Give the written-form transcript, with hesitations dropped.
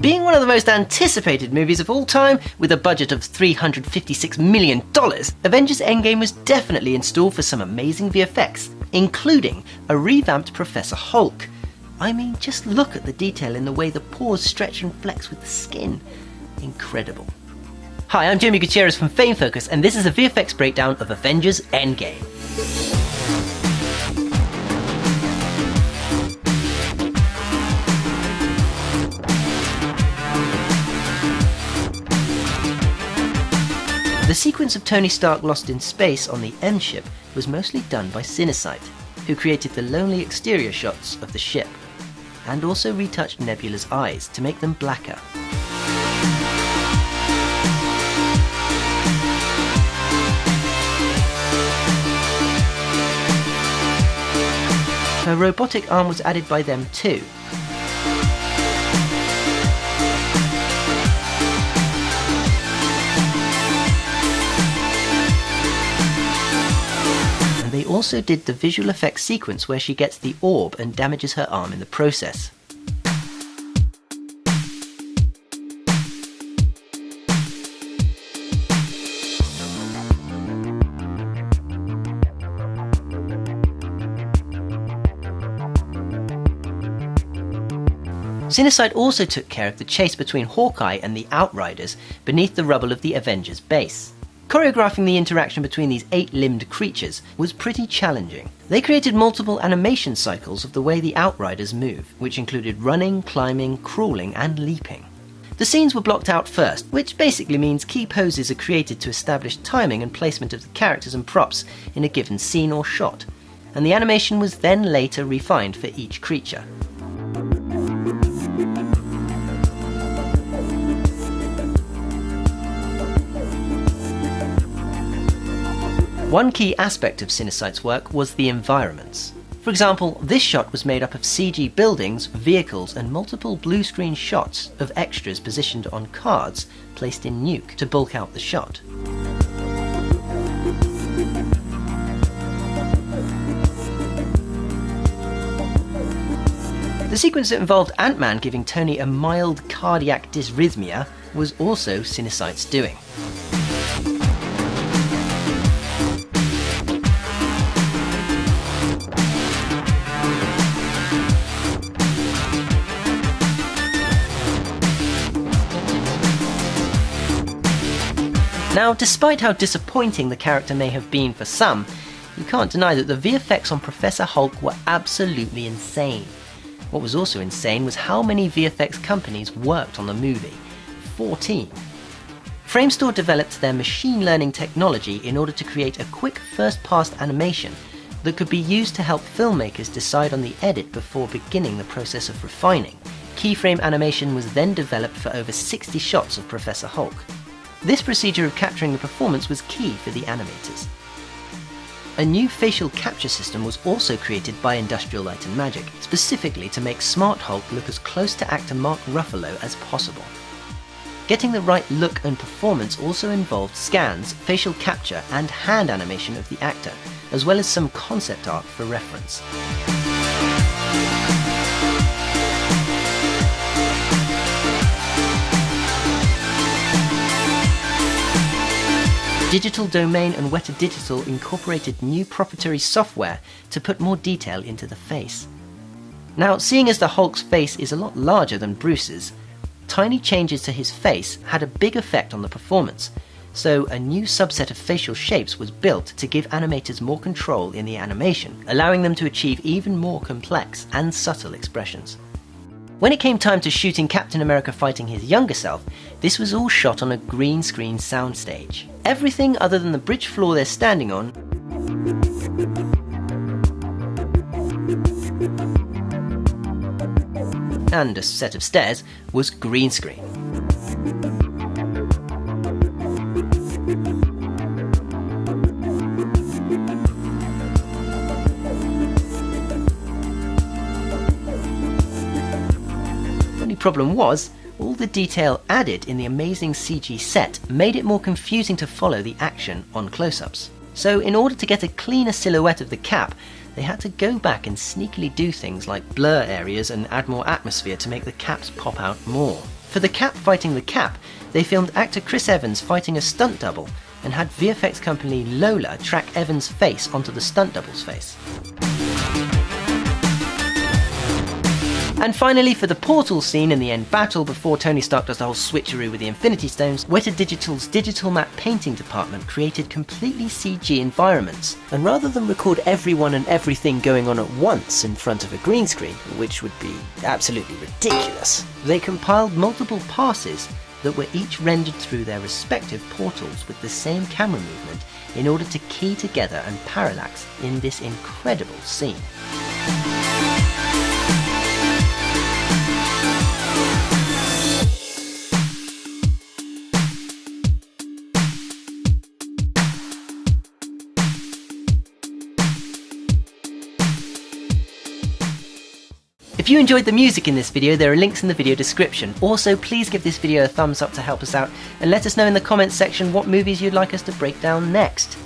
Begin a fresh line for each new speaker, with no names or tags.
Being one of the most anticipated movies of all time, with a budget of $356 million, Avengers Endgame was definitely in store for some amazing VFX, including a revamped Professor Hulk. I mean, just look at the detail in the way the pores stretch and flex with the skin. Incredible. Hi, I'm Jamie Gutierrez from Fame Focus, and this is a VFX breakdown of Avengers Endgame. The sequence of Tony Stark lost in space on the M ship was mostly done by Cinesite, who created the lonely exterior shots of the ship, and also retouched Nebula's eyes to make them blacker. Her robotic arm was added by them too. They also did the visual effects sequence where she gets the orb and damages her arm in the process. Cinesite also took care of the chase between Hawkeye and the Outriders beneath the rubble of the Avengers base. Choreographing the interaction between these 8-limbed creatures was pretty challenging. They created multiple animation cycles of the way the Outriders move, which included running, climbing, crawling, and leaping. The scenes were blocked out first, which basically means key poses are created to establish timing and placement of the characters and props in a given scene or shot, and the animation was then later refined for each creature. One key aspect of Cinesite's work was the environments. For example, this shot was made up of CG buildings, vehicles, and multiple blue screen shots of extras positioned on cards placed in nuke to bulk out the shot. The sequence that involved Ant-Man giving Tony a mild cardiac dysrhythmia was also Cinesite's doing. Now, despite how disappointing the character may have been for some, you can't deny that the VFX on Professor Hulk were absolutely insane. What was also insane was how many VFX companies worked on the movie. 14. Framestore developed their machine learning technology in order to create a quick first-pass animation that could be used to help filmmakers decide on the edit before beginning the process of refining. Keyframe animation was then developed for over 60 shots of Professor Hulk. This procedure of capturing the performance was key for the animators. A new facial capture system was also created by Industrial Light and Magic, specifically to make Smart Hulk look as close to actor Mark Ruffalo as possible. Getting the right look and performance also involved scans, facial capture, and hand animation of the actor, as well as some concept art for reference. Digital Domain and Weta Digital incorporated new proprietary software to put more detail into the face. Now, seeing as the Hulk's face is a lot larger than Bruce's, tiny changes to his face had a big effect on the performance, so a new subset of facial shapes was built to give animators more control in the animation, allowing them to achieve even more complex and subtle expressions. When it came time to shooting Captain America fighting his younger self, this was all shot on a green screen soundstage. Everything other than the bridge floor they're standing on and a set of stairs was green screen. Problem was, all the detail added in the amazing CG set made it more confusing to follow the action on close-ups. So in order to get a cleaner silhouette of the cap, they had to go back and sneakily do things like blur areas and add more atmosphere to make the caps pop out more. For the Cap fighting the Cap, they filmed actor Chris Evans fighting a stunt double and had VFX company Lola track Evans' face onto the stunt double's face. And finally, for the portal scene in the end battle, before Tony Stark does the whole switcheroo with the Infinity Stones, Weta Digital's digital matte painting department created completely CG environments. And rather than record everyone and everything going on at once in front of a green screen, which would be absolutely ridiculous, they compiled multiple passes that were each rendered through their respective portals with the same camera movement in order to key together and parallax in this incredible scene. If you enjoyed the music in this video, there are links in the video description. Also, please give this video a thumbs up to help us out, and let us know in the comments section what movies you'd like us to break down next.